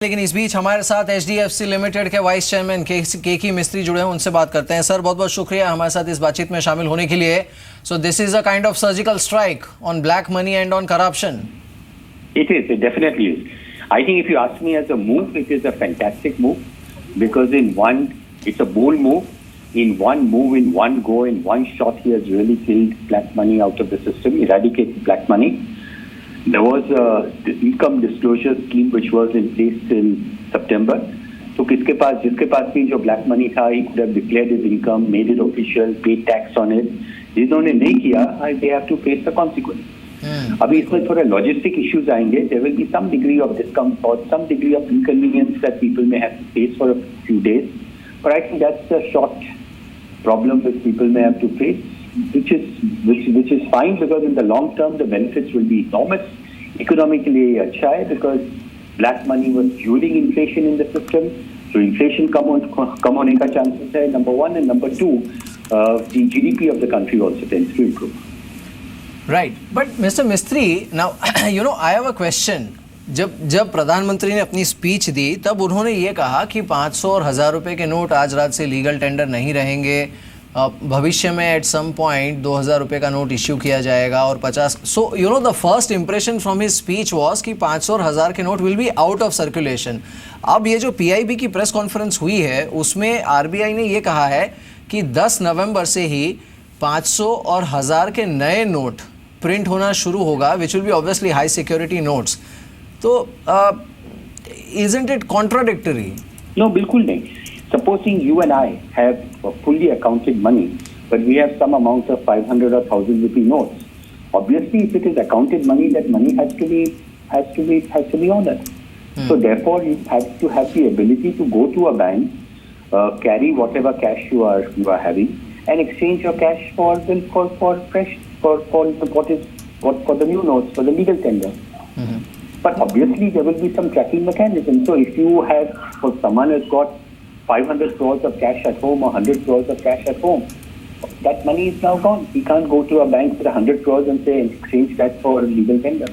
लेकिन इस बीच हमारे साथ HDFC लिमिटेड के वाइस चेयरमैन केकी मिस्त्री जुड़े हैं, उनसे बात करते हैं। सर, बहुत बहुत शुक्रिया हमारे साथ इस बातचीत में शामिल होने के लिए। So this is a kind of surgical strike on black money and on corruption. It is, it definitely is. I think if you ask me as a move, it is a fantastic move because it's a bold move. In one move, in one go, in one shot, he has really killed black money out of the system, eradicated black money. There was the income disclosure scheme which was in place till September. So जिसके पास भी जो black money था, he could have declared his income, made it official, paid tax on it. जिन्होंने नहीं किया, they have to face the consequence. अभी इसमें थोड़े logistic issues आएंगे. There will be some degree of discomfort, some degree of inconvenience that people may have to face for a few days. But I think that's a short problem which people may have to face, which is fine because in the long term the benefits will be enormous. Economically अच्छा है because black money was fueling inflation in the system. So inflation कम होने का chances है, number one, and number two, the GDP of the country also tends to improve. Right, but Mr. Mistry, now I have a question. जब प्रधानमंत्री ने अपनी speech दी तब उन्होंने ये कहा कि 500 और 1000 रुपए के नोट आज रात से लीगल टेंडर नहीं रहेंगे, भविष्य में एट सम पॉइंट 2000 रुपए का नोट इश्यू किया जाएगा और 50। So the first impression from his speech was कि 500 और 1000 के note will be out of circulation. अब ये जो PIB की प्रेस कॉन्फ्रेंस हुई है उसमें RBI ने ये कहा है कि 10 नवंबर से ही 500 और 1000 के नए नोट प्रिंट होना शुरू होगा, which will be obviously high security notes. तो isn't it contradictory? No, बिल्कुल नहीं. Supposing you and I have fully accounted money, but we have some amount of 500 or 1000 rupee notes. Obviously, if it is accounted money, that money has to be honored. So therefore, you have to have the ability to go to a bank, carry whatever cash you are having, and exchange your cash for fresh for the new notes for the legal tender. But obviously, there will be some tracking mechanism. So if you have, or someone has got 500 crores of cash at home or 100 crores of cash at home, that money is now gone. He can't go to a bank with 100 crores and say exchange that for legal tender.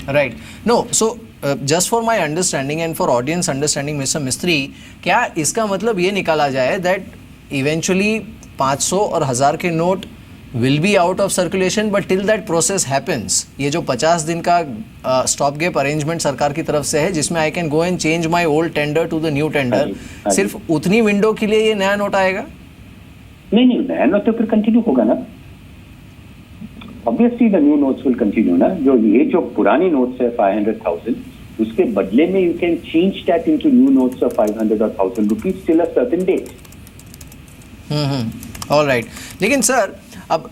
Right. No. So just for my understanding and for audience understanding, Mr. Mistry, क्या इसका मतलब ये निकाला जाए that eventually 500 और 1000 के note will be out of circulation, but till that process happens, ये जो 50 दिन का stop gap arrangement सरकार की तरफ से है जिसमें I can go and change my old tender to the new tender, सिर्फ उतनी विंडो के लिए ये नया नोट आएगा? नहीं, नया नोट तो फिर कंटिन्यू होगा ना. Obviously the new notes will continue ना. जो पुरानी नोट्स है 500,000, उसके बदले में you can change that into new notes of 500 or 1000 rupees till a certain date. All right. लेकिन सर अब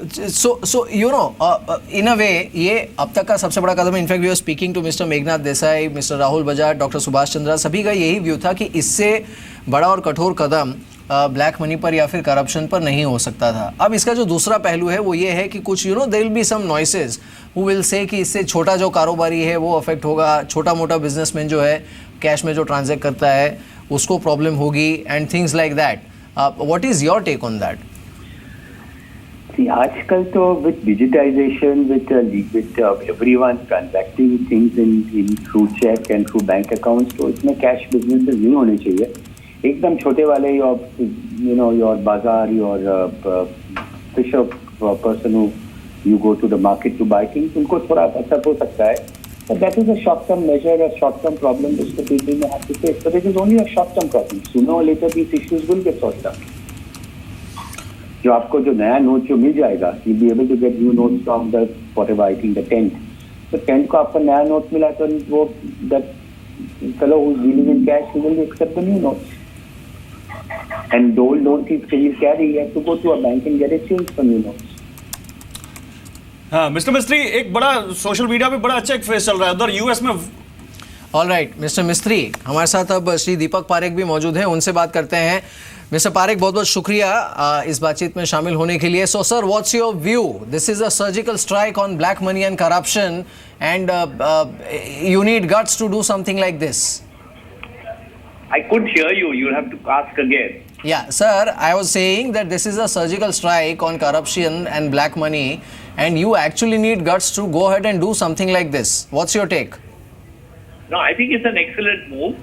इन अ वे ये अब तक का सबसे बड़ा कदम है. In fact we are speaking to mister Meghnad Desai, mister Rahul Bajaj, doctor Subhash Chandra, सभी का यही व्यू था कि इससे बड़ा और कठोर कदम ब्लैक मनी पर या फिर करप्शन पर नहीं हो सकता था. अब इसका जो दूसरा पहलू है वो ये है कि कुछ there will be some noises who will say कि इससे छोटा जो कारोबारी है वो अफेक्ट होगा, छोटा मोटा बिजनेसमैन जो है कैश में जो ट्रांजैक्ट करता है उसको प्रॉब्लम होगी and things like that. What is your take on that? आजकल तो with digitization, with everyone transacting things in through check and through bank accounts, तो इसमें cash businesses नहीं होने चाहिए. एकदम छोटे वाले your bazaar, your fisher person who you go to the market to buy things, उनको थोड़ा असर हो सकता है. But that is a short-term measure, a short-term problem which the people may have to face. But it is only a short-term problem. Sooner or later these issues will get sorted out. जो आपको जो नया note जो मिल जाएगा, you'll be able to get new notes from the whatever, I think the 10th. तो 10th को आपको नया नोट मिला तो वो that fellow who's dealing in cash, he will accept the new notes. And the old notes he carry, he has to go to a bank and get it changed for new notes. हाँ, mister मिस्त्री, एक बड़ा social media पे बड़ा अच्छा एक face चल रहा है उधर US में. ऑल राइट, मिस्टर मिस्त्री, हमारे साथ अब श्री दीपक पारेख भी मौजूद हैं, उनसे बात करते हैं. मिस्टर पारेख, बहुत बहुत शुक्रिया इस बातचीत में शामिल होने के लिए. So sir, what's your view? This is a surgical strike on black money and corruption and you need guts to do something like this. I could hear you. You'll have to ask again. Yeah, sir, I was saying that this is a surgical strike on corruption and black money, and you actually need guts to go ahead and do something like this. What's your take? No, I think it's an excellent move.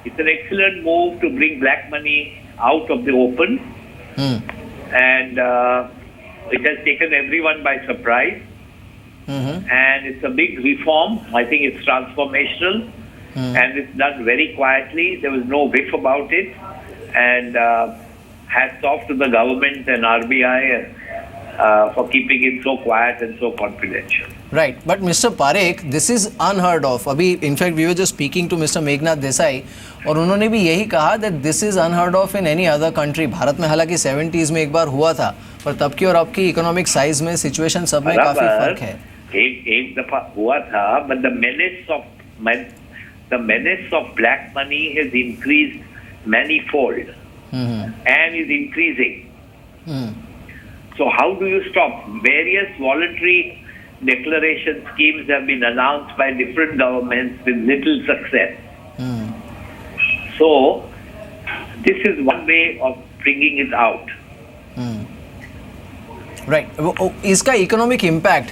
It's an excellent move to bring black money out of the open. And it has taken everyone by surprise. And it's a big reform. I think it's transformational. And it's done very quietly. There was no whiff about it. And hats off to the government and RBI for keeping it so quiet and so confidential. Right, but Mr. Parekh, this is unheard of. अभी in fact we were just speaking to Mr. Meghnath Desai और उन्होंने भी यही कहा that this is unheard of in any other country. Bharat में हालांकि 70s में एक बार हुआ था, पर तब की और अब की इकोनॉमिक साइज में सिचुएशन सब में काफी फर्क है. एक दफा हुआ था, but the menace of black money has increased manifold and is increasing. So how do you stop? Various voluntary declaration schemes have been announced by different governments with little success. So this is one way of bringing it out. Right. इसका economic impact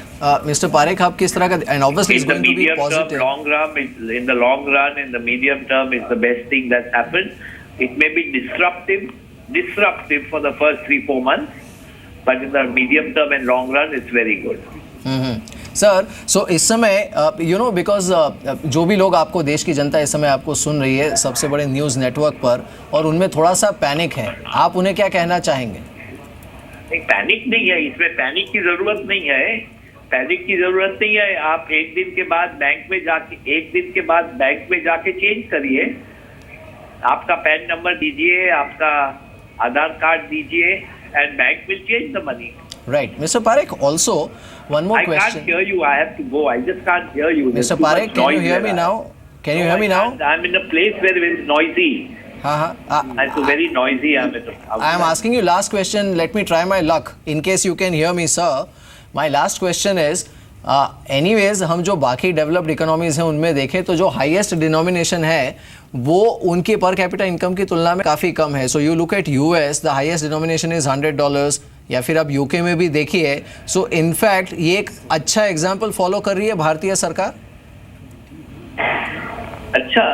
mister Parekh आप किस तरह का, and obviously it's In the going to be medium term, positive. long run, in the long run, in the medium term, it's the best thing that's happened. It may be disruptive for the first 3-4 months, but in the medium term and long run, it's very good. Sir, so इस समय you know because जो भी लोग आपको, देश की जनता इस समय आपको सुन रही है सबसे बड़े न्यूज़ नेटवर्क पर, और उनमें थोड़ा सा पैनिक है, आप उन्हें क्या कहना चाहेंगे? नहीं, पैनिक नहीं है, इसमें पैनिक की जरूरत नहीं है. पैनिक की जरूरत नहीं है. आप एक दिन के बाद बैंक में जाके चेंज करिए. आपका पैन नंबर दीजिए, आपका आधार कार्ड दीजिए, and bank will change the money. Right. Mr. Parekh, also, one more I question. can't hear you. I have to go. I just can't hear you. There's Mr. too much Parekh, can you noise hear me there. now? Can you hear me I now? can't. I'm in a place where it's noisy. It's very noisy. I am asking you last question. Let me try my luck in case you can hear me, sir. My last question is, anyways, हम जो बाकी developed economies हैं उनमें देखें तो जो highest denomination है वो उनकी पर कैपिटा इनकम की तुलना में काफ़ी कम है. So you look at US, the highest denomination is $100, या फिर आप यूके में भी देखिए. सो इनफैक्ट ये एक अच्छा एग्जाम्पल फॉलो कर रही है भारतीय सरकार. अच्छा.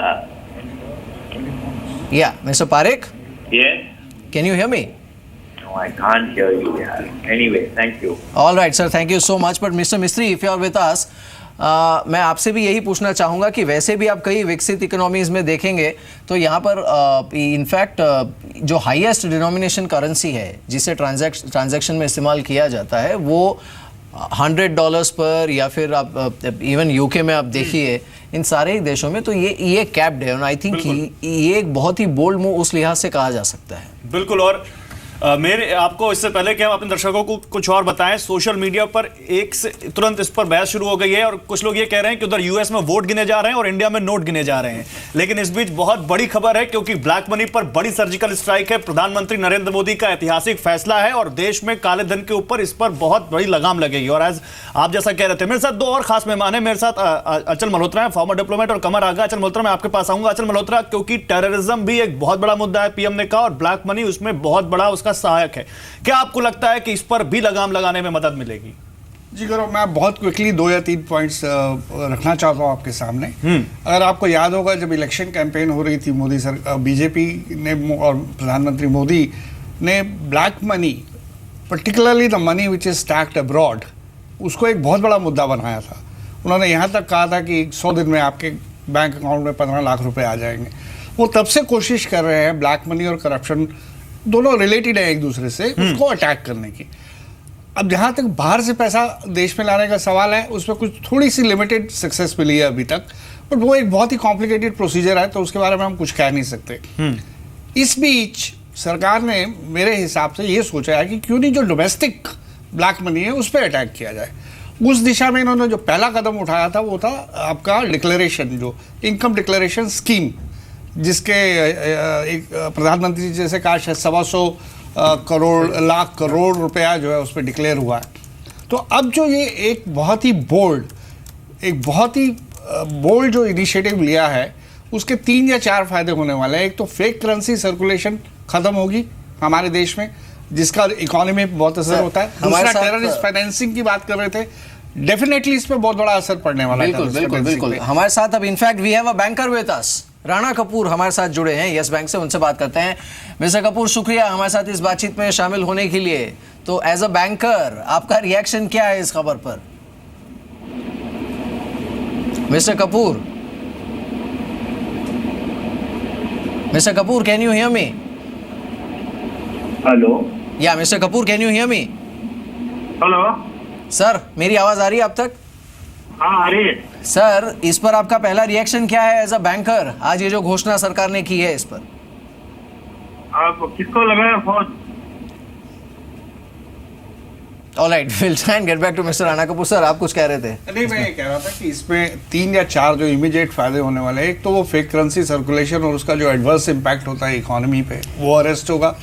या mister Parekh, Yes. Can you hear me? No, I can't hear you. Anyway, thank you. All right sir, thank you so much. But mister Mistry, if you are with us, मैं आपसे भी यही पूछना चाहूँगा कि वैसे भी आप कई विकसित इकोनॉमीज़ में देखेंगे तो यहाँ पर इनफैक्ट जो हाईएस्ट डिनोमिनेशन करेंसी है जिसे ट्रांजैक्शन में इस्तेमाल किया जाता है वो $100 पर, या फिर आप इवन यूके में आप देखिए, इन सारे ही देशों में तो ये कैप्ड है. और आई थिंक ये एक बहुत ही बोल्ड मूव उस लिहाज से कहा जा सकता है. बिल्कुल. और मेरे आपको इससे पहले कि हम अपने दर्शकों को कुछ और बताएं, सोशल मीडिया पर एक से तुरंत इस पर बहस शुरू हो गई है और कुछ लोग ये कह रहे हैं कि उधर यूएस में वोट गिने जा रहे हैं और इंडिया में नोट गिने जा रहे हैं. लेकिन इस बीच बहुत बड़ी खबर है क्योंकि ब्लैक मनी पर बड़ी सर्जिकल स्ट्राइक है. प्रधानमंत्री नरेंद्र मोदी का ऐतिहासिक फैसला है और देश में काले धन के ऊपर इस पर बहुत बड़ी लगाम लगेगी. और आज आप जैसा कह रहे थे, मेरे साथ दो और खास मेहमान है. मेरे साथ अचल मल्होत्रा है, फॉर्मर डिप्लोमेट, और कमर आगा. अचल मल्होत्रा, मैं आपके पास आऊंगा. अचल मल्होत्रा, क्योंकि टेररिज्म भी एक बहुत बड़ा मुद्दा है, पीएम ने कहा, और ब्लैक मनी उसमें बहुत बड़ा उसका सहायक है. क्या आपको लगता है कि इस पर भी लगाम लगाने में मदद मिलेगी? जी करो, मैं बहुत क्विकली 2 या 3 पॉइंट्स रखना चाहता हूँ आपके सामने. अगर आपको याद होगा, जब इलेक्शन कैंपेन हो रही थी, मोदी सर बीजेपी ने और प्रधानमंत्री मोदी ने black money, particularly the money which is stacked abroad, उसको एक बहुत बड़ा मुद्दा बनाया था. उन्होंने यहाँ तक कहा था कि 100 दिन में आपके बैंक अकाउंट में 15 लाख रुपए आ जाएंगे. वो तब से कोशिश कर रहे हैं ब्लैक मनी और करप्शन दोनों रिलेटेड है एक दूसरे से, उसको अटैक करने की. अब जहाँ तक बाहर से पैसा देश में लाने का सवाल है, उसमें कुछ थोड़ी सी लिमिटेड सक्सेस मिली है अभी तक, बट वो एक बहुत ही कॉम्प्लिकेटेड प्रोसीजर है, तो उसके बारे में हम कुछ कह नहीं सकते. इस बीच सरकार ने मेरे हिसाब से ये सोचा है कि क्यों नहीं जो डोमेस्टिक ब्लैक मनी है उस पर अटैक किया जाए. उस दिशा में इन्होंने जो पहला कदम उठाया था वो था आपका डिक्लेरेशन, जो इनकम डिक्लेरेशन स्कीम, जिसके एक प्रधानमंत्री जी जैसे कहा 125 लाख करोड़ रुपया जो है उस पर डिक्लेयर हुआ है. तो अब जो ये एक बहुत ही बोल्ड जो इनिशिएटिव लिया है, उसके 3 या 4 फायदे होने वाले हैं. एक तो फेक करेंसी सर्कुलेशन खत्म होगी हमारे देश में, जिसका इकोनॉमी पे बहुत असर होता है. दूसरा, टेररिस्ट फाइनेंसिंग की बात कर रहे थे, डेफिनेटली इस पे बहुत बड़ा असर पड़ने वाला है। बिल्कुल terrorist बिल्कुल financing बिल्कुल पे। हमारे साथ अब in fact we have a banker with us. Rana Kapoor हमारे साथ जुड़े हैं यस बैंक से, उनसे बात करते हैं। मिस्टर कपूर, शुक्रिया हमारे साथ इस बातचीत में शामिल होने के लिए। तो एज अ बैंकर आपका रिएक्शन क्या है इस खबर पर? Mister Kapoor, can you hear me? Hello या mister Kapoor, can you hear me? Hello. Sir, मेरी आवाज आ रही है आप तक? हाँ आ रही है। सर, इस पर आपका पहला रिएक्शन क्या है एज अ बैंकर? आज ये जो घोषणा सरकार ने की है इस पर। आप किसको लगाया phone? Alright, will try and get back to mister Rana Kapoor. Sir, आप कुछ कह रहे थे? नहीं, मैं ये कह रहा था कि इसमें 3 या 4 जो इमीडिएट फायदे होने वाले हैं। एक तो वो फेक करेंसी सर्कुलेशन और उसका जो एडवर्स इम्पैक्ट होता है इकोनॉमी पे, वो अरेस्ट होगा।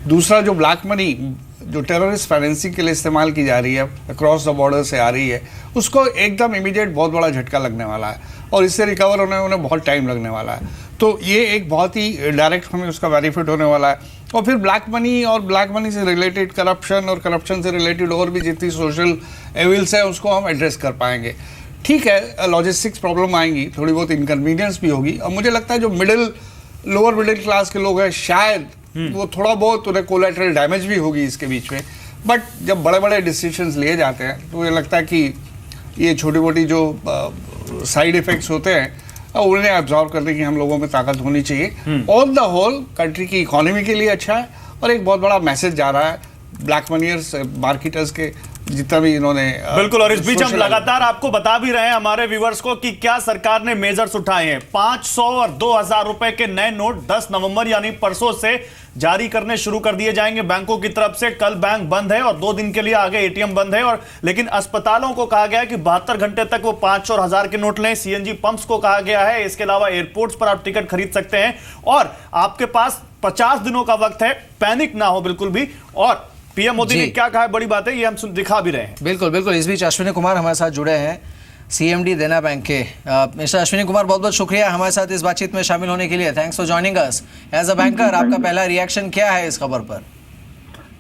दूसरा, जो ब्लैक मनी जो टेररिस्ट फाइनेंसिंग के लिए इस्तेमाल की जा रही है, अक्रॉस द बॉर्डर से आ रही है, उसको एकदम इमीडिएट बहुत बड़ा झटका लगने वाला है और इससे रिकवर होने में उन्हें बहुत टाइम लगने वाला है। तो ये एक बहुत ही डायरेक्ट हमें उसका बेनिफिट होने वाला है। और फिर ब्लैक मनी और ब्लैक मनी से रिलेटेड करप्शन और करप्शन से रिलेटेड और भी जितनी सोशल एविल्स है उसको हम एड्रेस कर पाएंगे। ठीक है, लॉजिस्टिक्स प्रॉब्लम आएंगी, थोड़ी बहुत इनकन्वीनियंस भी होगी। और मुझे लगता है जो लोअर मिडिल क्लास के लोग हैं, शायद वो थोड़ा बहुत उन्हें कोलैटरल डैमेज भी होगी इसके बीच में। बट जब बड़े बड़े डिसीजंस लिए जाते हैं तो मुझे लगता है कि ये छोटी मोटी जो साइड इफेक्ट्स होते हैं उन्हें एब्जॉर्व करने की हम लोगों में ताकत होनी चाहिए। ऑन द होल कंट्री की इकोनॉमी के लिए अच्छा है और एक बहुत बड़ा मैसेज जा रहा है ब्लैक मनीयर्स, मार्केटर्स के, जितना भी इन्होंने बिल्कुल। और इस बीच हम लगातार आपको बता भी रहे हैं हमारे व्यूवर्स को कि क्या सरकार ने मेजर्स उठाए हैं। 500 और 2000 रुपए के नए नोट 10 नवंबर यानी परसों से जारी करने शुरू कर दिए जाएंगे बैंकों की तरफ से। कल बैंक बंद है और 2 दिन के लिए आगे एटीएम बंद है। और लेकिन अस्पतालों को कहा गया है कि 72 घंटे तक वो 500 और 1000 के नोट लें। सीएनजी पंप्स को कहा गया है। इसके अलावा एयरपोर्ट्स पर आप टिकट खरीद सकते हैं और आपके पास 50 दिनों का वक्त है, पैनिक ना हो बिल्कुल भी। और पीएम मोदी ने क्या कहा है, बड़ी बात है, ये हम दिखा भी रहे हैं। बिल्कुल बिल्कुल। इस बीच अश्विनी कुमार हमारे साथ जुड़े हैं, सीएमडी देना बैंक के। मिस्टर अश्विनी कुमार, बहुत बहुत शुक्रिया हमारे साथ इस बातचीत में शामिल होने के लिए। Thanks for joining us. As a banker आपका पहला रिएक्शन क्या है इस खबर पर?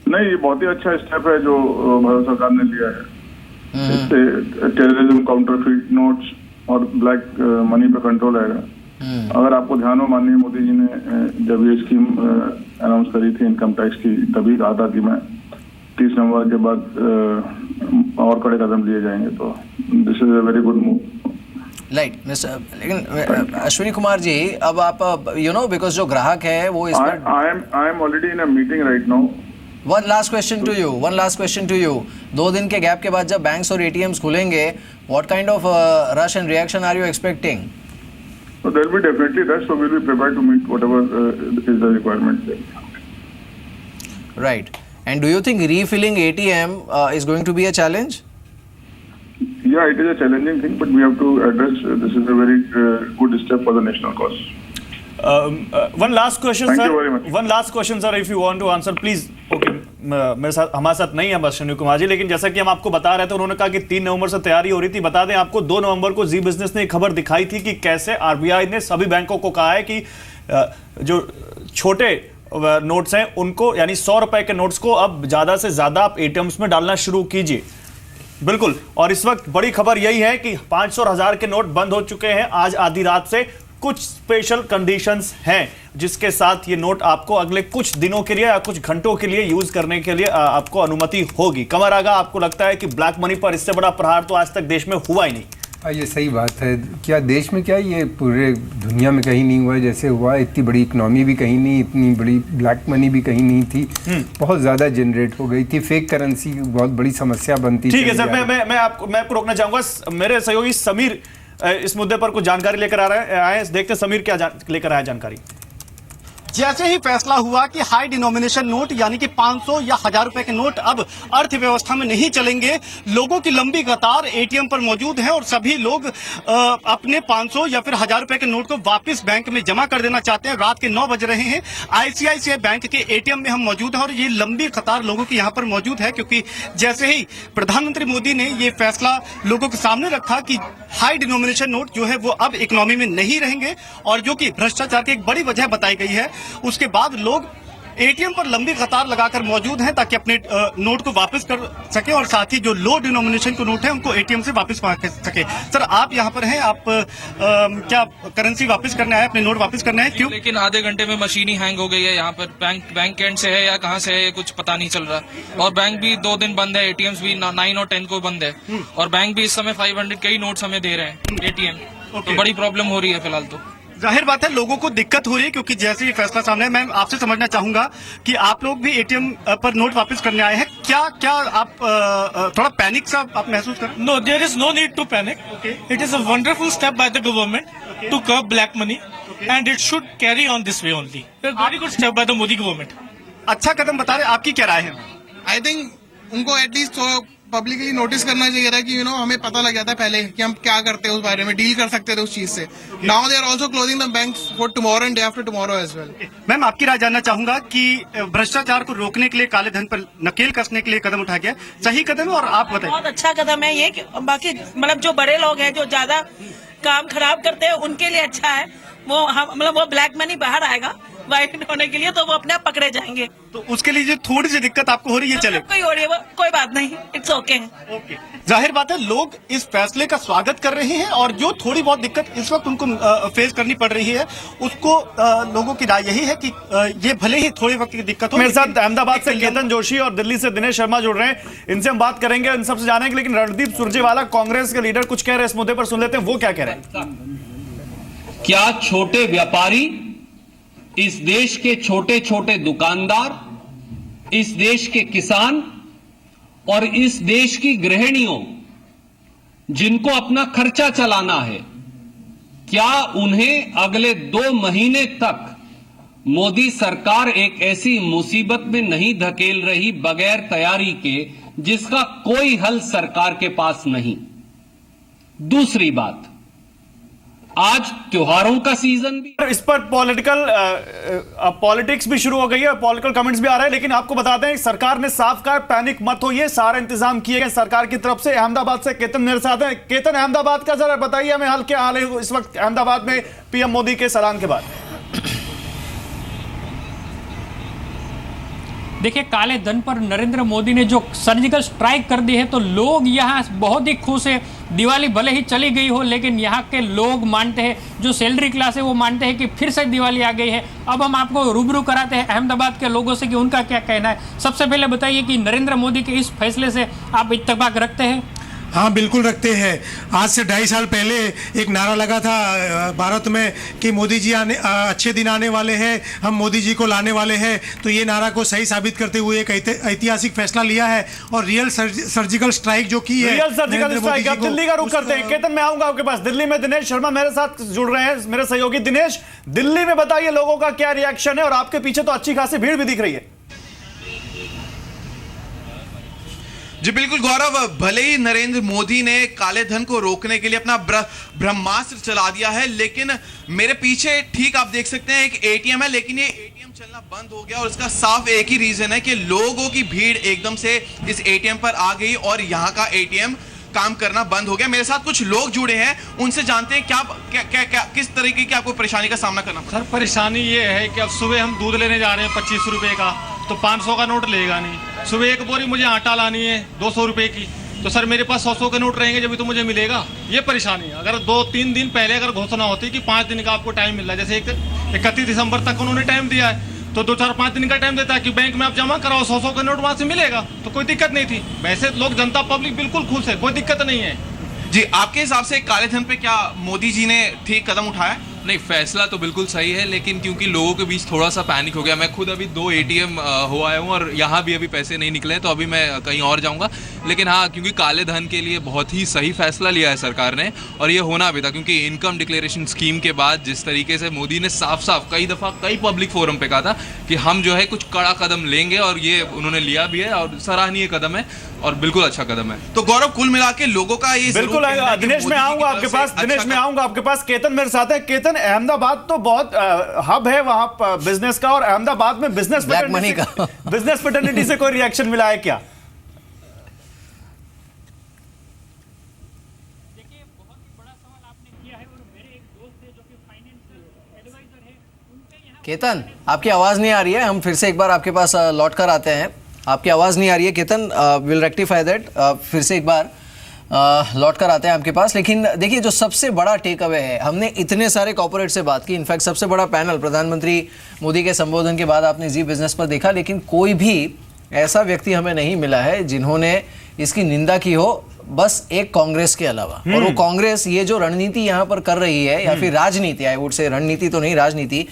नहीं, ये बहुत ही अच्छा स्टेप है जो भारत सरकार ने लिया है। इससे टेररिज्म, काउंटरफीट नोट्स और ब्लैक मनी पे कंट्रोल आएगा। अगर आपको ध्यान हो, माननीय मोदी जी ने जब ये स्कीम अनाउंस करी थी इनकम टैक्स की, तभी कहा था कि मैं 30 नवंबर के बाद और कड़े कदम लिए जाएंगे। तो this is a very good move. Right mister, लेकिन अश्विनी कुमार जी, अब आप बिकॉज जो ग्राहक है वो इस पर I am already in a meeting right now. One last question to you 2 दिन के गैप के बाद जब बैंक्स और एटीएम्स खुलेंगे, what kind of rush and reaction are you expecting? So there will be definitely rush, so we'll be prepared to meet whatever is the requirement there. Right. And do you think refilling ATM is going to be a challenge? Yeah, it is a challenging thing, but we have to address. This is a very good step for the national cause. One last question, Thank sir. you very much. One last question, sir. If you want to answer, please. Okay. मेरे साथ हमारे साथ नहीं है अश्विनी कुमार जी, लेकिन जैसा कि हम आपको बता रहे थे, उन्होंने कहा कि 3 नवंबर से तैयारी हो रही थी। बता दें आपको, 2 नवंबर को जी बिजनेस ने एक खबर दिखाई थी कि कैसे आरबीआई ने सभी बैंकों को कहा है कि जो छोटे नोट्स हैं उनको, यानी 100 रुपए के नोट्स को अब ज्यादा से ज्यादा आप एटीएम्स में डालना शुरू कीजिए। बिल्कुल। और इस वक्त बड़ी खबर यही है कि 500 और 1000 के नोट बंद हो चुके हैं आज आधी रात से। कुछ स्पेशल कंडीशंस हैं जिसके साथ ये नोट आपको अगले कुछ दिनों के लिए या कुछ घंटों के लिए यूज करने के लिए आपको अनुमति होगी। कमर आगा, आपको लगता है कि ब्लैक मनी पर इससे बड़ा प्रहार तो आज तक देश में हुआ ही नहीं? ये सही बात है। क्या देश में, क्या ये पूरे दुनिया में कहीं नहीं हुआ जैसे हुआ। इतनी बड़ी इकोनॉमी भी कहीं नहीं, इतनी बड़ी ब्लैक मनी भी कहीं नहीं थी। बहुत ज़्यादा जनरेट हो गई थी। फेक करेंसी बहुत बड़ी समस्या बनती। ठीक है सर, मैं आपको रोकना चाहूंगा। मेरे सहयोगी समीर इस मुद्दे पर कुछ जानकारी लेकर आ रहे हैं। देखते समीर क्या लेकर आया जानकारी। जैसे ही फैसला हुआ कि हाई डिनोमिनेशन नोट यानी कि 500 या 1000 रुपए के नोट अब अर्थव्यवस्था में नहीं चलेंगे, लोगों की लंबी कतार एटीएम पर मौजूद है और सभी लोग अपने 500 या फिर 1000 रुपए के नोट को वापस बैंक में जमा कर देना चाहते हैं। रात के 9 बज रहे हैं। आईसीआईसीआई बैंक के एटीएम में हम मौजूद हैं और ये लंबी कतार लोगों की यहाँ पर मौजूद है, क्योंकि जैसे ही प्रधानमंत्री मोदी ने ये फैसला लोगों के सामने रखा कि हाई डिनोमिनेशन नोट जो है वो अब इकोनॉमी में नहीं रहेंगे और जो कि भ्रष्टाचार की एक बड़ी वजह बताई गई है, उसके बाद लोग एटीएम पर लंबी कतार लगाकर मौजूद हैं ताकि अपने नोट को वापस कर सके और साथ ही जो लो डिनोमिनेशन के नोट हैं उनको एटीएम से वापस मांग सके। सर आप यहाँ पर हैं, आप क्या करेंसी वापस करने आए, अपने नोट वापस करने आए, क्यों? लेकिन आधे घंटे में मशीन ही हैंग हो गई है। यहाँ पर बैंक एंड से है या कहाँ से है कुछ पता नहीं चल रहा। और बैंक भी 2 दिन बंद है, एटीएम्स भी 9 और 10 को बंद है। और बैंक भी इस समय 500 के ही नोट्स हमें दे रहे हैं एटीएम। तो बड़ी प्रॉब्लम हो रही है फिलहाल। तो जाहिर बात है लोगों को दिक्कत हो रही है क्योंकि जैसे ये फैसला सामने है। मैं आपसे समझना चाहूंगा कि आप लोग भी एटीएम पर नोट वापस करने आए हैं, क्या आप थोड़ा पैनिक सा आप महसूस कर? No, there is no need to panic. Okay. It is a wonderful step by the government to curb black money, and it should carry on this way only. A very good step by the Modi government. अच्छा कदम बता रहे, आपकी क्या राय है? I think उनको at least publicly notice करना चाहिए था कि हमें पता लग जाता है पहले कि हम क्या करते हैं, उस बारे में डील कर सकते थे उस चीज से। Now they are also closing the banks for tomorrow and day after tomorrow as well. Ma'am आपकी राय जानना चाहूंगा कि भ्रष्टाचार को रोकने के लिए, काले धन पर नकेल कसने के लिए कदम उठाया गया, सही कदम है और आप बताइए। बहुत अच्छा कदम है ये। बाकी मतलब जो बड़े लोग हैं जो ज्यादा काम खराब करते हैं उनके लिए अच्छा है। वो मतलब वो ब्लैक मनी बाहर आएगा वाइट होने के लिए, तो वो अपने आप पकड़े जाएंगे। तो उसके लिए जो थोड़ी सी दिक्कत आपको हो रही है, चले कोई हो रही है वो कोई बात नहीं, इट्स ओके। ओके, जाहिर बात है लोग इस फैसले का स्वागत कर रहे हैं और जो थोड़ी बहुत दिक्कत इस वक्त उनको फेस करनी पड़ रही है उसको लोगों की राय यही है कि ये भले ही थोड़ी वक्त की दिक्कत हो। मेरे साथ अहमदाबाद से केतन जोशी और दिल्ली से दिनेश शर्मा जुड़ रहे हैं, इनसे हम बात करेंगे, इन सबसे जानेंगे। लेकिन रणदीप सुरजेवाला कांग्रेस के लीडर कुछ कह रहे हैं इस मुद्दे पर, सुन लेते हैं वो क्या कह रहे हैं। क्या छोटे व्यापारी, इस देश के छोटे छोटे दुकानदार, इस देश के किसान और इस देश की गृहिणियों जिनको अपना खर्चा चलाना है, क्या उन्हें अगले 2 महीने तक मोदी सरकार एक ऐसी मुसीबत में नहीं धकेल रही बगैर तैयारी के जिसका कोई हल सरकार के पास नहीं? दूसरी बात, आज त्योहारों का सीजन भी, इस पर पॉलिटिक्स भी शुरू हो गई है, पॉलिटिकल कमेंट्स भी आ रहे हैं। लेकिन आपको बता दें सरकार ने साफ कहा पैनिक मत होइए, सारे इंतजाम किए गए सरकार की तरफ से। अहमदाबाद से केतन मेरे साथ हैं। केतन, अहमदाबाद का जरा बताइए हमें हाल क्या हाल है इस वक्त अहमदाबाद में पीएम मोदी के सलाम के बाद? देखिए, काले धन पर नरेंद्र मोदी ने जो सर्जिकल स्ट्राइक कर दी है तो लोग यहाँ बहुत ही खुश है। दिवाली भले ही चली गई हो लेकिन यहाँ के लोग मानते हैं, जो सैलरी क्लास है वो मानते हैं कि फिर से दिवाली आ गई है। अब हम आपको रूबरू कराते हैं अहमदाबाद के लोगों से कि उनका क्या कहना है। सबसे पहले बताइए कि नरेंद्र मोदी के इस फैसले से आप इत्तेफाक रखते हैं? हाँ, बिल्कुल रखते हैं। आज से 2.5 साल पहले एक नारा लगा था भारत में कि मोदी जी अच्छे दिन आने वाले हैं, हम मोदी जी को लाने वाले हैं। तो ये नारा को सही साबित करते हुए एक ऐतिहासिक फैसला लिया है और रियल सर्जिकल स्ट्राइक जो की है, रियल सर्जिकल स्ट्राइक। अब दिल्ली का रुख करते हैं। केतन, मैं आऊंगा आपके पास। दिल्ली में दिनेश शर्मा मेरे साथ जुड़ रहे हैं, मेरे सहयोगी। दिनेश, दिल्ली में बताइए लोगों का क्या रिएक्शन है और आपके पीछे तो अच्छी खासी भीड़ भी दिख रही है। जी बिल्कुल गौरव, भले ही नरेंद्र मोदी ने काले धन को रोकने के लिए अपना ब्रह्मास्त्र चला दिया है, लेकिन मेरे पीछे ठीक आप देख सकते हैं एक एटीएम है, लेकिन ये एटीएम चलना बंद हो गया और इसका साफ एक ही रीजन है कि लोगों की भीड़ एकदम से इस एटीएम पर आ गई और यहाँ का एटीएम काम करना बंद हो गया। मेरे साथ कुछ लोग जुड़े हैं, उनसे जानते हैं क्या किस तरीके की आपको परेशानी का सामना करना पड़ा। सर, परेशानी ये है कि अब सुबह हम दूध लेने जा रहे हैं 25 रुपए का, तो 500 का नोट लेगा नहीं। सुबह एक बोरी मुझे आटा लानी है 200 रुपए की, तो सर मेरे पास 100 के नोट रहेंगे जब तो मुझे मिलेगा। ये परेशानी है। अगर 2-3 दिन पहले अगर घोषणा होती कि 5 दिन का आपको टाइम मिल रहा है, जैसे 31 दिसंबर तक उन्होंने टाइम दिया है, तो 2-4-5 दिन का टाइम देता है कि बैंक में आप जमा कराओ, 100 का नोट वहां से मिलेगा, तो कोई दिक्कत नहीं थी। वैसे लोग, जनता पब्लिक बिल्कुल खुश है, कोई दिक्कत नहीं है। जी, आपके हिसाब से काले धन पे क्या मोदी जी ने ठीक कदम उठाया? नहीं, फैसला तो बिल्कुल सही है, लेकिन क्योंकि लोगों के बीच थोड़ा सा पैनिक हो गया। मैं खुद अभी 2 एटीएम हो आया हूँ और यहाँ भी अभी पैसे नहीं निकले, तो अभी मैं कहीं और जाऊँगा। लेकिन हाँ, क्योंकि काले धन के लिए बहुत ही सही फैसला लिया है सरकार ने, और ये होना भी था क्योंकि इनकम डिक्लेरेशन स्कीम के बाद जिस तरीके से मोदी ने साफ साफ कई दफ़ा कई पब्लिक फोरम पे कहा था कि हम जो है कुछ कड़ा कदम लेंगे, और ये उन्होंने लिया भी है और सराहनीय कदम है और बिल्कुल अच्छा कदम है। तो गौरव, कुल मिला के लोगों का ये बिल्कुल। दिनेश, मैं आऊंगा आपके पास। दिनेश, मैं आऊंगा आपके पास। केतन मेरे साथ है। केतन, अहमदाबाद तो बहुत हब है वहां बिजनेस का, और अहमदाबाद में बिजनेस ब्लैक मनी का बिजनेस फैटर्निटी से कोई रिएक्शन मिला है क्या? देखिए, बहुत ही बड़ा सवाल आपने किया है, और मेरे एक दोस्त है जो कि फाइनेंशियल एडवाइजर है, उनके यहाँ केतन, आपकी आवाज़ नहीं आ रही है, हम फिर से एक बार आपके पास लौट कर आते हैं। आपकी आवाज़ नहीं आ रही है केतन, विल रेक्टिफाई दैट। फिर से एक बार लौट कर आते हैं आपके पास। लेकिन देखिए, जो सबसे बड़ा टेक अवे है, हमने इतने सारे कॉर्पोरेट से बात की, इनफैक्ट सबसे बड़ा पैनल प्रधानमंत्री मोदी के संबोधन के बाद आपने जी बिजनेस पर देखा, लेकिन कोई भी ऐसा व्यक्ति हमें नहीं मिला है जिन्होंने इसकी निंदा की हो, बस एक कांग्रेस के अलावा। और वो कांग्रेस ये जो रणनीति यहाँ पर कर रही है, या फिर राजनीति, आई वुड से, रणनीति तो नहीं, राजनीति,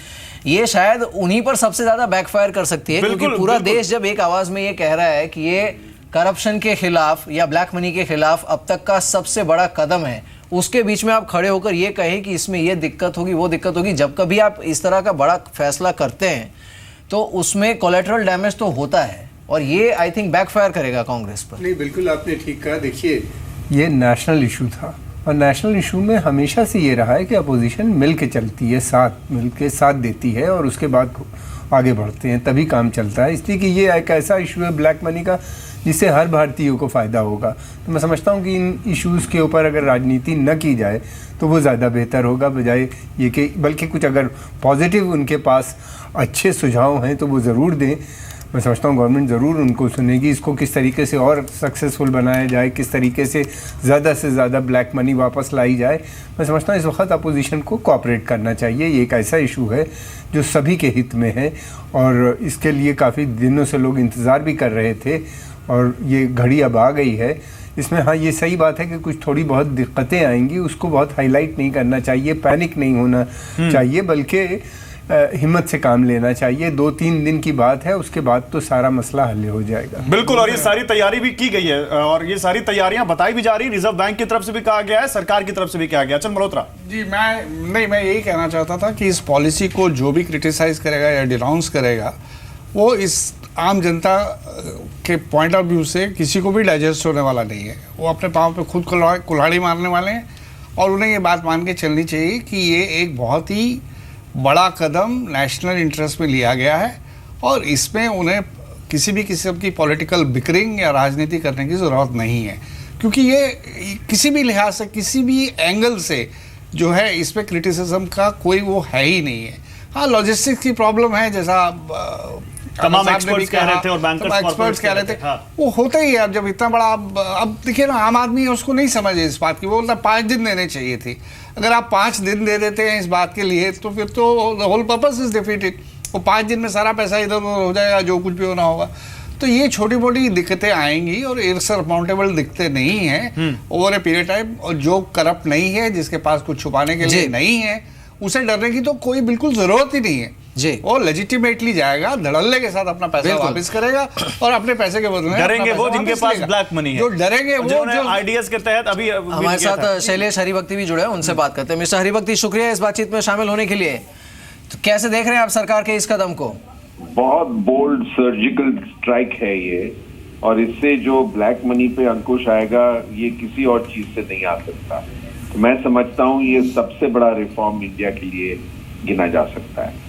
ये शायद उन्हीं पर सबसे ज्यादा बैकफायर कर सकती है, क्योंकि पूरा देश जब एक आवाज में ये कह रहा है कि ये करप्शन के खिलाफ या ब्लैक मनी के खिलाफ अब तक का सबसे बड़ा कदम है, उसके बीच में आप खड़े होकर ये कहें कि इसमें ये दिक्कत होगी, वो दिक्कत होगी। जब कभी आप इस तरह का बड़ा फैसला करते हैं तो उसमें कोलेटरल डैमेज तो होता है, और ये आई थिंक बैकफायर करेगा कांग्रेस पर। नहीं, बिल्कुल आपने ठीक कहा। देखिए, ये नेशनल इशू था, और नेशनल इशू में हमेशा से ये रहा है कि अपोजिशन मिल के चलती है, मिल के साथ देती है, और उसके बाद आगे बढ़ते हैं, तभी काम चलता है। इसलिए कि ये एक ऐसा इशू है ब्लैक मनी का जिससे हर भारतीयों को फ़ायदा होगा। तो मैं समझता हूँ कि इन इश्यूज़ के ऊपर अगर राजनीति न की जाए तो वो ज़्यादा बेहतर होगा, बजाय ये कि बल्कि कुछ अगर पॉजिटिव उनके पास अच्छे सुझाव हैं तो वो ज़रूर दें। मैं समझता हूँ गवर्नमेंट ज़रूर उनको सुनेगी। इसको किस तरीके से और सक्सेसफुल बनाया जाए, किस तरीके से ज़्यादा ब्लैक मनी वापस लाई जाए, मैं समझता हूँ इस वक्त अपोजिशन को कोऑपरेट करना चाहिए। ये एक ऐसा इशू है जो सभी के हित में है, और इसके लिए काफ़ी दिनों से लोग इंतज़ार भी कर रहे थे, और ये घड़ी अब आ गई है। इसमें हाँ, ये सही बात है कि कुछ थोड़ी बहुत दिक्कतें आएंगी, उसको बहुत हाईलाइट नहीं करना चाहिए, पैनिक नहीं होना चाहिए, बल्कि हिम्मत से काम लेना चाहिए। 2-3 दिन की बात है, उसके बाद तो सारा मसला हल हो जाएगा। बिल्कुल, और ये सारी तैयारी भी की गई है, और ये सारी तैयारियां बताई भी जा रही है। रिजर्व बैंक की तरफ से भी कहा गया है, सरकार की तरफ से भी कहा गया। चल मल्होत्रा जी, मैं यही कहना चाहता था कि इस पॉलिसी को जो भी क्रिटिसाइज करेगा या डिनाउंस करेगा, वो इस आम जनता के पॉइंट ऑफ व्यू से किसी को भी डाइजेस्ट होने वाला नहीं है। वो अपने पाँव पे खुद कुल्हाड़ी मारने वाले हैं, और उन्हें ये बात मान के चलनी चाहिए कि ये एक बहुत ही बड़ा कदम नेशनल इंटरेस्ट में लिया गया है, और इसमें उन्हें किसी भी किस्म की पॉलिटिकल बिकरिंग या राजनीति करने की ज़रूरत नहीं है, क्योंकि ये किसी भी लिहाज से, किसी भी एंगल से जो है, इसमें क्रिटिसिज्म का कोई वो है ही नहीं है। हाँ, लॉजिस्टिक्स की प्रॉब्लम है, जैसा तमाम एक्सपर्ट्स कह रहे थे और एक्सपर्ट्स कह रहे थे, वो होता ही है। अब जब इतना बड़ा, अब देखिए ना, आम आदमी उसको नहीं समझे इस बात की, वो बोलता 5 दिन देने चाहिए थी। अगर आप 5 दिन दे देते हैं इस बात के लिए, तो फिर तो the whole purpose is defeated. वो 5 दिन में सारा पैसा इधर उधर हो जाएगा, जो कुछ भी होना होगा। तो ये छोटी मोटी दिक्कतें आएंगी, और इनसरमाउंटेबल दिक्कतें नहीं हैं ओवर ए पीरियड टाइम। और जो करप्ट नहीं है, जिसके पास कुछ छुपाने के लिए नहीं है, उसे डरने की तो कोई बिल्कुल जरूरत ही नहीं है जी। वो लेजिटिमेटली जाएगा, धड़ल्ले के साथ अपना पैसा वापस करेगा, और अपने पैसे के बदले डरेंगे वो जिनके पास ब्लैक मनी है, जो डरेंगे वो, जो आईडीएस के तहत। अभी हमारे साथ शैलेश हरिभक्ति भी जुड़े हैं, उनसे बात करते हैं। मिस्टर हरिभक्ति, शुक्रिया इस बातचीत में शामिल होने के लिए। तो कैसे देख रहे हैं आप सरकार के इस कदम को? बहुत बोल्ड सर्जिकल स्ट्राइक है ये, और इससे जो ब्लैक मनी पे अंकुश आएगा, ये किसी और चीज से नहीं आ सकता। तो मैं समझता हूँ ये सबसे बड़ा रिफॉर्म इंडिया के लिए गिना जा सकता है।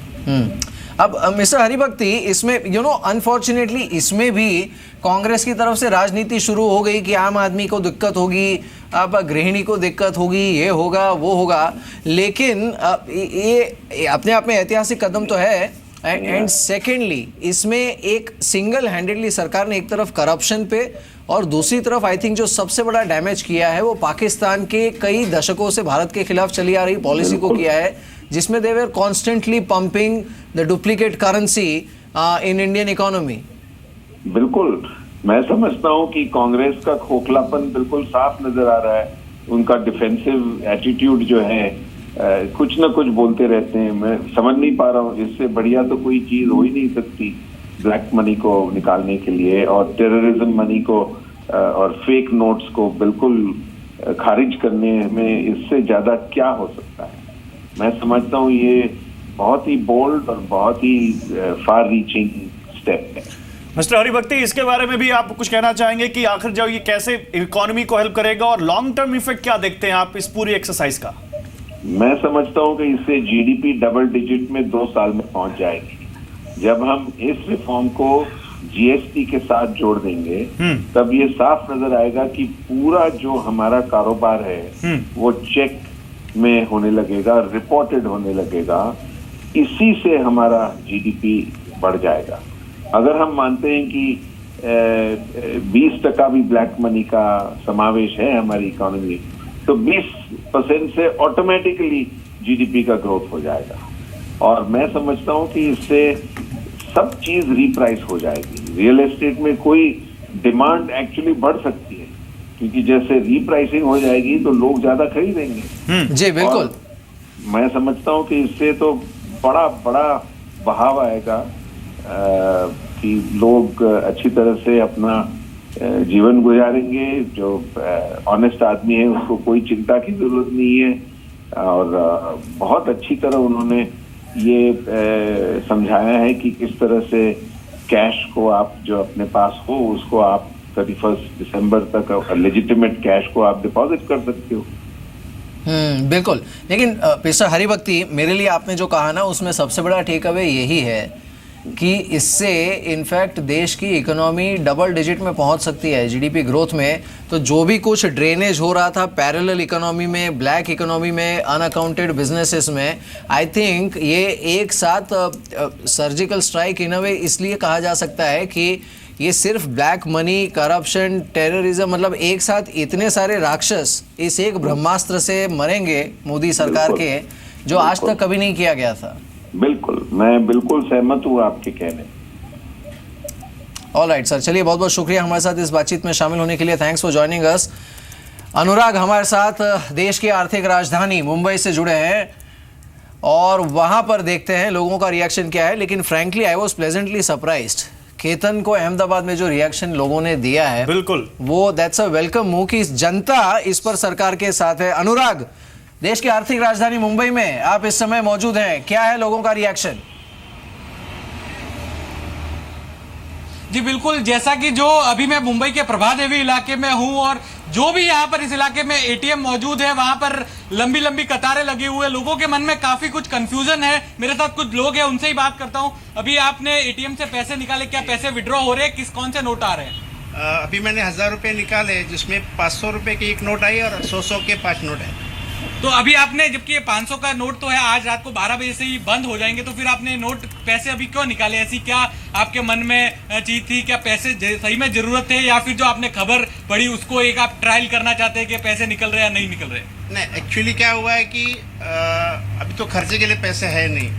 अब मिस्टर हरिभक्ति, इसमें अनफॉर्चुनेटली इसमें भी कांग्रेस की तरफ से राजनीति शुरू हो गई कि आम आदमी को दिक्कत होगी, अब गृहिणी को दिक्कत होगी, ये होगा वो होगा। लेकिन ये अपने आप में ऐतिहासिक कदम तो है, एंड सेकेंडली इसमें एक सिंगल हैंडेडली सरकार ने एक तरफ करप्शन पे, और दूसरी तरफ आई थिंक जो सबसे बड़ा डैमेज किया है वो पाकिस्तान के कई दशकों से भारत के खिलाफ चली आ रही पॉलिसी को किया है, जिसमें they were constantly pumping the duplicate currency in Indian economy. बिल्कुल, मैं समझता हूं कि कांग्रेस का खोखलापन बिल्कुल साफ नजर आ रहा है। उनका डिफेंसिव एटीट्यूड जो है, कुछ ना कुछ बोलते रहते हैं। मैं समझ नहीं पा रहा हूँ, इससे बढ़िया तो कोई चीज हो ही नहीं सकती ब्लैक मनी को निकालने के लिए, और टेररिज्म मनी को और फेक नोट्स को बिल्कुल खारिज करने में इससे ज्यादा क्या हो सकता है। मैं समझता हूँ ये बहुत ही बोल्ड और बहुत ही फार रीचिंग स्टेप है। मिस्टर हरिभक्ति, इसके बारे में भी आप कुछ कहना चाहेंगे कि आखिर जो ये कैसे इकोनॉमी को हेल्प करेगा, और लॉन्ग टर्म इफेक्ट क्या देखते हैं आप इस पूरी एक्सरसाइज का? मैं समझता हूँ कि इससे जीडीपी डबल डिजिट में 2 साल में पहुंच जाएगी। जब हम इस रिफॉर्म को जीएसटी के साथ जोड़ देंगे, तब ये साफ नजर आएगा कि पूरा जो हमारा कारोबार है वो चेक में होने लगेगा, रिपोर्टेड होने लगेगा, इसी से हमारा जीडीपी बढ़ जाएगा। अगर हम मानते हैं कि 20% भी ब्लैक मनी का समावेश है हमारी इकोनॉमी, तो 20% से ऑटोमेटिकली जीडीपी का ग्रोथ हो जाएगा। और मैं समझता हूं कि इससे सब चीज रीप्राइस हो जाएगी। रियल एस्टेट में कोई डिमांड एक्चुअली बढ़ सकती है, क्योंकि जैसे रीप्राइसिंग हो जाएगी तो लोग ज्यादा खरीदेंगे। जी बिल्कुल। मैं समझता हूं कि इससे तो बड़ा बड़ा बहाव आएगा कि लोग अच्छी तरह से अपना जीवन गुजारेंगे। जो ऑनेस्ट आदमी है उसको कोई चिंता की जरूरत नहीं है। और बहुत अच्छी तरह उन्होंने ये समझाया है कि किस तरह से कैश को आप जो अपने पास हो उसको आप 31 दिसंबर तक लेजिटिमेट कैश को आप डिपॉजिट कर सकते हो। बिल्कुल। लेकिन मिस्टर हरिभक्ति, मेरे लिए आपने जो कहा ना उसमें सबसे बड़ा टेक अवे यही है कि इससे इनफैक्ट देश की इकोनॉमी डबल डिजिट में पहुंच सकती है जीडीपी ग्रोथ में। तो जो भी कुछ ड्रेनेज हो रहा था पैरेलल इकोनॉमी में, ब्लैक इकोनॉमी में, अनअकाउंटेड बिजनेसेस में, आई थिंक ये एक साथ सर्जिकल स्ट्राइक इन अ वे इसलिए कहा जा सकता है कि ये सिर्फ ब्लैक मनी, करप्शन, टेररिज्म, मतलब एक साथ इतने सारे राक्षस इस एक ब्रह्मास्त्र से मरेंगे मोदी सरकार के, जो आज तक कभी नहीं किया गया था। बिल्कुल, मैं बिल्कुल सहमत हूँ आपके कहने। ऑलराइट सर, चलिए बहुत बहुत शुक्रिया हमारे साथ इस बातचीत में शामिल होने के लिए। Thanks for joining us. Anurag हमारे साथ देश की आर्थिक राजधानी मुंबई से जुड़े हैं और वहां पर देखते हैं लोगों का रिएक्शन क्या है। लेकिन frankly I was pleasantly surprised, Ketan को अहमदाबाद में जो रिएक्शन लोगों ने दिया है बिल्कुल वो दैट्स अ वेलकम मूव कि जनता इस पर सरकार के साथ है। अनुराग, देश की आर्थिक राजधानी मुंबई में आप इस समय मौजूद हैं, क्या है लोगों का रिएक्शन? जी बिल्कुल, जैसा कि जो अभी मैं मुंबई के प्रभादेवी इलाके में हूं और जो भी यहाँ पर इस इलाके में एटीएम मौजूद है वहां पर लंबी लंबी कतारें लगी हुई है। लोगों के मन में काफी कुछ कंफ्यूजन है। मेरे साथ कुछ लोग हैं, उनसे ही बात करता हूं। अभी आपने एटीएम से पैसे निकाले, क्या पैसे विड्रॉ हो रहे हैं? कौन से नोट आ रहे हैं? अभी मैंने 1000 रुपये निकाले, जिसमें 500 रुपये की एक नोट आई और 100 के 5 नोट है। तो अभी आपने, जबकि ये 500 का नोट तो है, आज रात को 12 बजे से ही बंद हो जाएंगे, तो फिर आपने नोट पैसे अभी क्यों निकाले? ऐसी क्या आपके मन में चीज थी? क्या पैसे सही में जरूरत है या फिर जो आपने खबर पढ़ी उसको एक आप ट्रायल करना चाहते हैं कि पैसे निकल रहे या नहीं निकल रहे? नहीं, एक्चुअली क्या हुआ है कि अभी तो खर्चे के लिए पैसे है नहीं,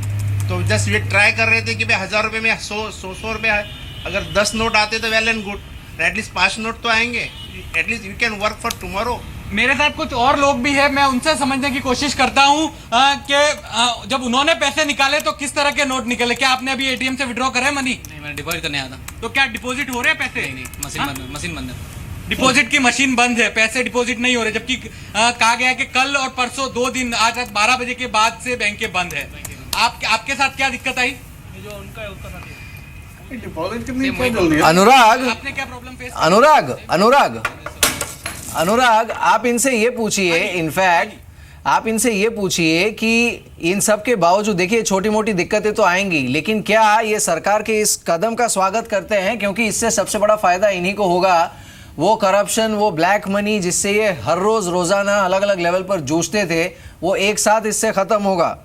तो जस्ट ये ट्राई कर रहे थे कि भाई 1000 रुपये में 100 रुपये आए। अगर 10 नोट आते तो well and good, at least 5 note तो आएंगे, at least you can work for tomorrow. मेरे साथ कुछ और लोग भी है, मैं उनसे समझने की कोशिश करता हूं कि जब उन्होंने पैसे निकाले तो किस तरह के नोट निकले? क्या आपने अभी एटीएम से विड्रॉ करा है मनी? नहीं, मैंने डिपॉजिट करने आया था। तो क्या डिपॉजिट हो रहे हैं पैसे? नहीं, मशीन बंद है। डिपॉजिट की मशीन बंद है, पैसे डिपॉजिट नहीं हो रहे, जबकि कहा गया है कि कल और परसों 2 दिन, आज रात 12 बजे के बाद से बैंकें बंद है। आपके साथ क्या दिक्कत आई? जो उनका है उसका साथ डिपॉजिट करने की क्या जल्दी है? अनुराग, आपने क्या प्रॉब्लम फेस? अनुराग, आप इनसे ये पूछिए, इनफैक्ट आप इनसे ये पूछिए कि इन सब के बावजूद, देखिए छोटी मोटी दिक्कतें तो आएंगी, लेकिन क्या ये सरकार के इस कदम का स्वागत करते हैं? क्योंकि इससे सबसे बड़ा फायदा इन्हीं को होगा। वो करप्शन, वो ब्लैक मनी जिससे ये हर रोज रोजाना अलग अलग लेवल पर जूझते थे, वो एक साथ इससे खत्म होगा।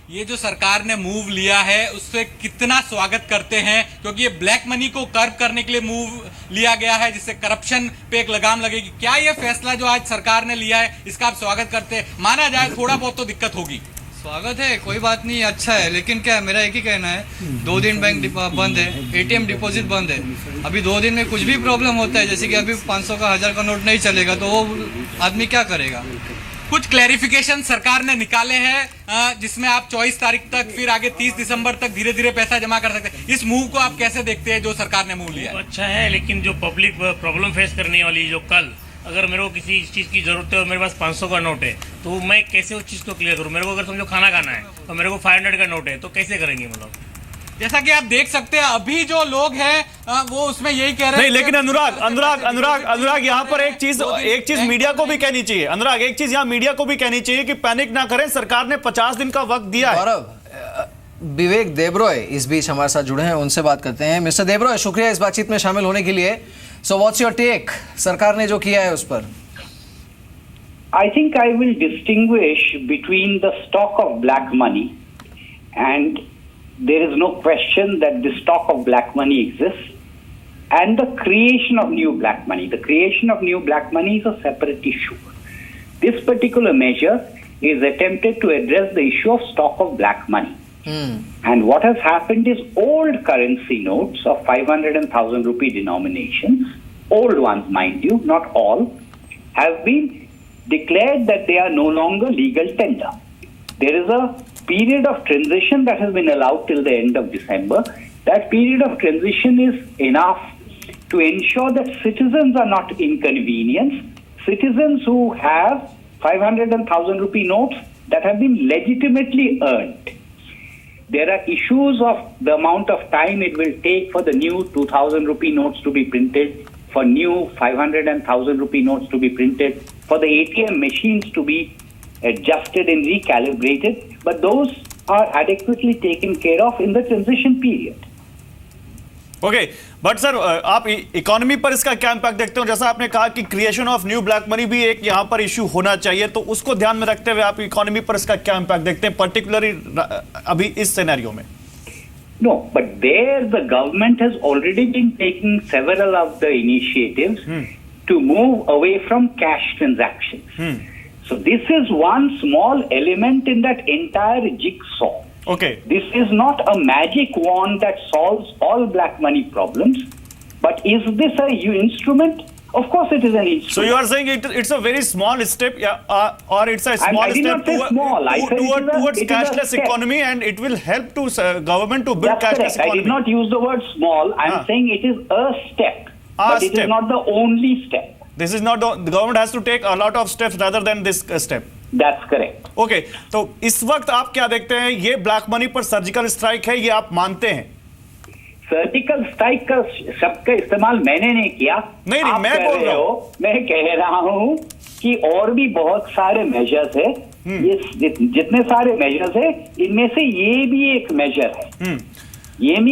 ये जो सरकार ने मूव लिया है उससे कितना स्वागत करते हैं? क्योंकि ये ब्लैक मनी को कर्व करने के लिए मूव लिया गया है, जिससे करप्शन पे एक लगाम लगेगी। क्या ये फैसला जो आज सरकार ने लिया है इसका आप स्वागत करते हैं? माना जाए थोड़ा बहुत तो दिक्कत होगी। स्वागत है, कोई बात नहीं, अच्छा है, लेकिन क्या मेरा एक ही कहना है, 2 दिन बैंक बंद है, एटीएम डिपॉजिट बंद है। अभी 2 दिन में कुछ भी प्रॉब्लम होता है, जैसे कि अभी 500 का 1000 का नोट नहीं चलेगा तो वो आदमी क्या करेगा? कुछ क्लैरिफिकेशन सरकार ने निकाले हैं जिसमें आप 24 तारीख तक, फिर आगे 30 दिसंबर तक धीरे धीरे पैसा जमा कर सकते हैं। इस मूव को आप कैसे देखते हैं जो सरकार ने मूव लिया है? अच्छा है, लेकिन जो पब्लिक प्रॉब्लम फेस करने वाली, जो कल अगर मेरे को किसी चीज़ की जरूरत है और मेरे पास 500 का नोट है तो मैं कैसे उस चीज़ को क्लियर करूँ? मेरे को अगर समझो खाना खाना है तो मेरे को 500 का नोट है, तो कैसे करेंगे? मतलब जैसा कि आप देख सकते हैं अभी जो लोग हैं वो उसमें यही कह रहे हैं। नहीं, लेकिन अनुराग यहाँ पर एक चीज मीडिया को भी कहनी चाहिए। अनुराग, एक चीज यहाँ मीडिया को भी कहनी चाहिए कि पैनिक ना करें, सरकार ने 50 दिन का वक्त दिया है। गौरव, विवेक देब्रॉय इस बीच हमारे साथ जुड़े हैं, उनसे बात करते हैं। मिस्टर देब्रॉय, शुक्रिया इस बातचीत में शामिल होने के लिए। सो व्हाट्स योर टेक सरकार ने जो किया है उस पर? I think I will distinguish between the stock of black money, and there is no question that the stock of black money exists, and the creation of new black money. The creation of new black money is a separate issue. This particular measure is attempted to address the issue of stock of black money. And what has happened is old currency notes of 500 and 1,000 rupee denominations, old ones mind you, not all, have been declared that they are no longer legal tender. There is a period of transition that has been allowed till the end of December. That period of transition is enough to ensure that citizens are not inconvenienced. Citizens who have 500 and 1,000 rupee notes that have been legitimately earned. There are issues of the amount of time it will take for the new 2,000 rupee notes to be printed, for new 500 and 1,000 rupee notes to be printed, for the ATM machines to be adjusted and recalibrated, but those are adequately taken care of in the transition period. Okay but sir आप economy पर इसका क्या impact देखते हो? जैसा आपने कहा कि creation of new black money भी एक यहाँ पर इशू होना चाहिए, तो उसको ध्यान में रखते हुए आप इकोनॉमी पर इसका क्या इम्पैक्ट देखते हैं, पर्टिकुलरली अभी इस सिनेरियो में? No, but there the government has already been taking several of the initiatives to move away from cash transactions. So this is one small element in that entire jigsaw. Okay. This is not a magic wand that solves all black money problems, but is this a instrument? Of course it is an instrument. So you are saying it's a very small step, or it's a small step towards cashless economy, and it will help to government to build cashless economy. I did not use the word small. I'm saying it is a step, but it is not the only step. This is not the government has to take a lot of steps rather than this step. That's correct. Okay, तो इस वक्त आप क्या देखते हैं, ये black money पर surgical strike है, ये आप मानते हैं? सर्जिकल स्ट्राइक का शब्द का इस्तेमाल मैंने नहीं किया। नहीं, मैं बोल रहा हूँ। मैं कह रहा हूँ कि और भी बहुत सारे मेजर्स है, ये जितने सारे मेजर्स है, इनमें से ये भी एक मेजर है। ये भी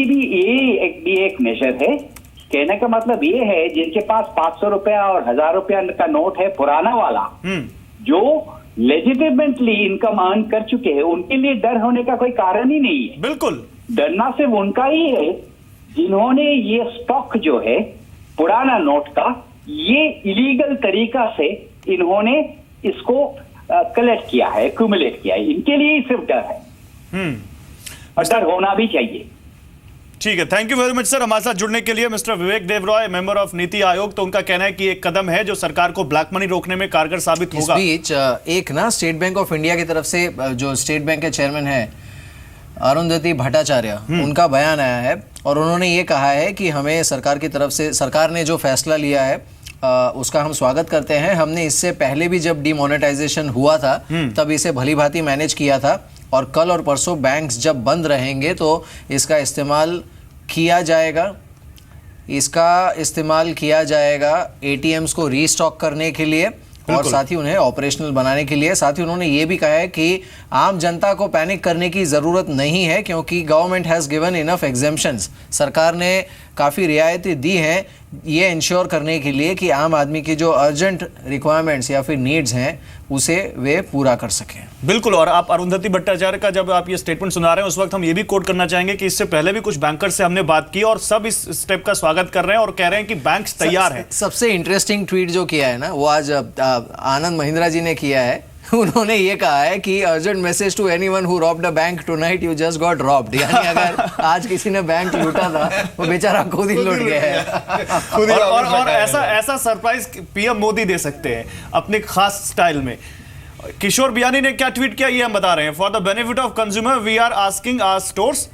एक मेजर है। कहने का मतलब ये है, जिनके पास 500 रुपया और 1000 रुपया का नोट है पुराना वाला, जो लेजिटिमेटली इनकम अर्न कर चुके हैं, उनके लिए डर होने का कोई कारण ही नहीं है। बिल्कुल, डरना सिर्फ उनका ही है जिन्होंने ये स्टॉक जो है पुराना नोट का, ये इलीगल तरीका से इन्होंने इसको कलेक्ट किया है, एक्यूमुलेट किया है, इनके लिए ही सिर्फ डर है। और डर होना भी चाहिए। ठीक है, thank you very much sir हमारे साथ जुड़ने के लिए। Mister Vivek Debroy, member of NITI Aayog, तो उनका कहना है कि एक कदम है जो सरकार को ब्लैक मनी रोकने में कारगर साबित होगा। इस बीच एक ना स्टेट बैंक ऑफ इंडिया की तरफ से जो स्टेट बैंक के चेयरमैन है अरुंधति भट्टाचार्य, उनका बयान आया है और उन्होंने ये कहा है कि हमें सरकार की तरफ से, सरकार ने जो फैसला लिया है उसका हम स्वागत करते हैं। हमने इससे पहले भी जब डिमोनेटाइजेशन हुआ था तब इसे भली भांति मैनेज किया था, और कल और परसों बैंक्स जब बंद रहेंगे तो इसका इस्तेमाल किया जाएगा एटीएम्स को रीस्टॉक करने के लिए और साथ ही उन्हें ऑपरेशनल बनाने के लिए। साथ ही उन्होंने ये भी कहा है कि आम जनता को पैनिक करने की ज़रूरत नहीं है, क्योंकि government has given enough exemptions. सरकार ने काफ़ी रियायतें दी हैं ये इंश्योर करने के लिए कि आम आदमी की जो अर्जेंट रिक्वायरमेंट्स या फिर नीड्स हैं उसे वे पूरा कर सकें। बिल्कुल, और आप अरुंधति भट्टाचार्य का जब आप ये स्टेटमेंट सुना रहे हैं उस वक्त हम ये भी कोट करना चाहेंगे कि इससे पहले भी कुछ बैंकर्स से हमने बात की और सब इस स्टेप का स्वागत कर रहे हैं और कह रहे हैं कि बैंक्स तैयार हैं। सबसे इंटरेस्टिंग ट्वीट जो किया है ना, वो आज आनंद महिंद्रा जी ने किया है। उन्होंने ये कहा है कि urgent message to anyone who robbed a bank tonight, you just got robbed. यानी अगर आज किसी ने बैंक लूटा था वो बेचारा खुद ही लूट गया है। और ऐसा सरप्राइज पीएम मोदी दे सकते हैं अपने खास स्टाइल में। किशोर बियानी ने क्या ट्वीट किया ये हम बता रहे हैं। For the benefit of consumer we are asking our stores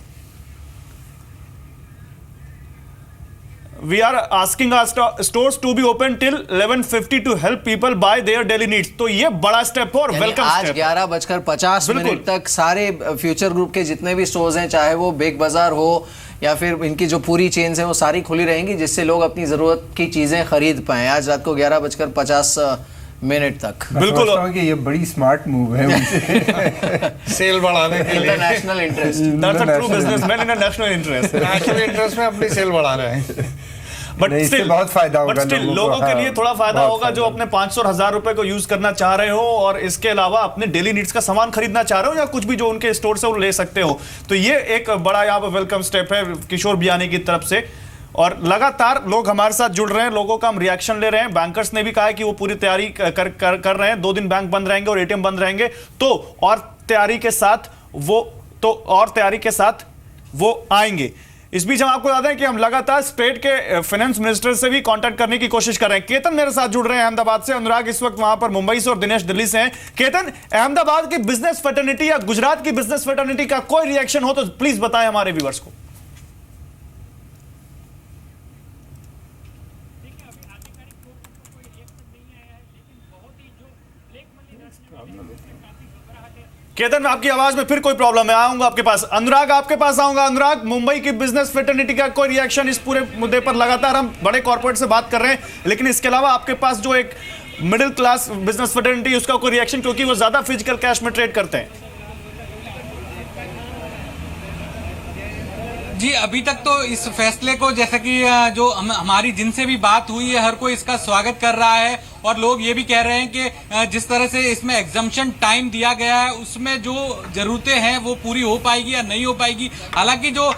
We are asking our stores to be open till 11:50 to help people buy their daily needs। तो ये बड़ा स्टेप है और वेलकम आज 11:50 तक सारे फ्यूचर ग्रुप के जितने भी स्टोर्स हैं, चाहे वो बिग बाजार हो या फिर इनकी जो पूरी चेन्स हैं, वो सारी खुली रहेंगी जिससे लोग अपनी जरूरत की चीजें खरीद पाएं आज रात को 11:50 तक। बिल्कुल, कि ये बड़ी स्मार्ट मूव है सेल बढ़ाने के लिए। National interest, that's a true businessman in a national interest. National interest में अपनी सेल बढ़ा रहे हैं। बट नहीं, इससे बहुत फायदा होगा लोगों के लिए थोड़ा फायदा बहुत होगा जो अपने 500 और 1000 रुपए को यूज करना चाह रहे हो और इसके अलावा अपने डेली नीड्स का सामान खरीदना चाह रहे हो या कुछ भी जो उनके स्टोर से वो ले सकते हो। तो ये एक बड़ा यहाँ पर वेलकम स्टेप है किशोर बियानी की तरफ से और लगातार लोग हमारे साथ जुड़ रहे हैं, लोगों का हम रिएक्शन ले रहे हैं। बैंकर्स ने भी कहा है कि वो पूरी तैयारी कर रहे हैं, 2 दिन बैंक बंद रहेंगे और एटीएम बंद रहेंगे तो और तैयारी के साथ वो आएंगे। इस बीच हम आपको बता दें कि हम लगातार स्टेट के फाइनेंस मिनिस्टर से भी कांटेक्ट करने की कोशिश कर रहे हैं। केतन मेरे साथ जुड़ रहे हैं अहमदाबाद से, अनुराग इस वक्त वहां पर मुंबई से और दिनेश दिल्ली से हैं। केतन, अहमदाबाद की बिजनेस फ्रेटर्निटी या गुजरात की बिजनेस फ्रेटर्निटी का कोई रिएक्शन हो तो प्लीज बताएं हमारे व्यूअर्स को। केतन, आपकी आवाज में फिर कोई प्रॉब्लम है, आऊंगा आपके पास। अनुराग, आपके पास आऊंगा। अनुराग, मुंबई की बिजनेस फ्रेटर्निटी का कोई रिएक्शन इस पूरे मुद्दे पर? लगातार हम बड़े कॉर्पोरेट से बात कर रहे हैं लेकिन इसके अलावा आपके पास जो एक मिडिल क्लास बिजनेस फ्रेटर्निटी उसका कोई रिएक्शन, क्योंकि वो ज्यादा फिजिकल कैश में ट्रेड करते हैं? जी अभी तक तो इस फैसले को जैसा कि जो हमारी जिनसे भी बात हुई है हर कोई इसका स्वागत कर रहा है और लोग ये भी कह रहे हैं कि जिस तरह से इसमें एग्जम्पशन टाइम दिया गया है उसमें जो जरूरतें हैं वो पूरी हो पाएगी या नहीं हो पाएगी। हालांकि जो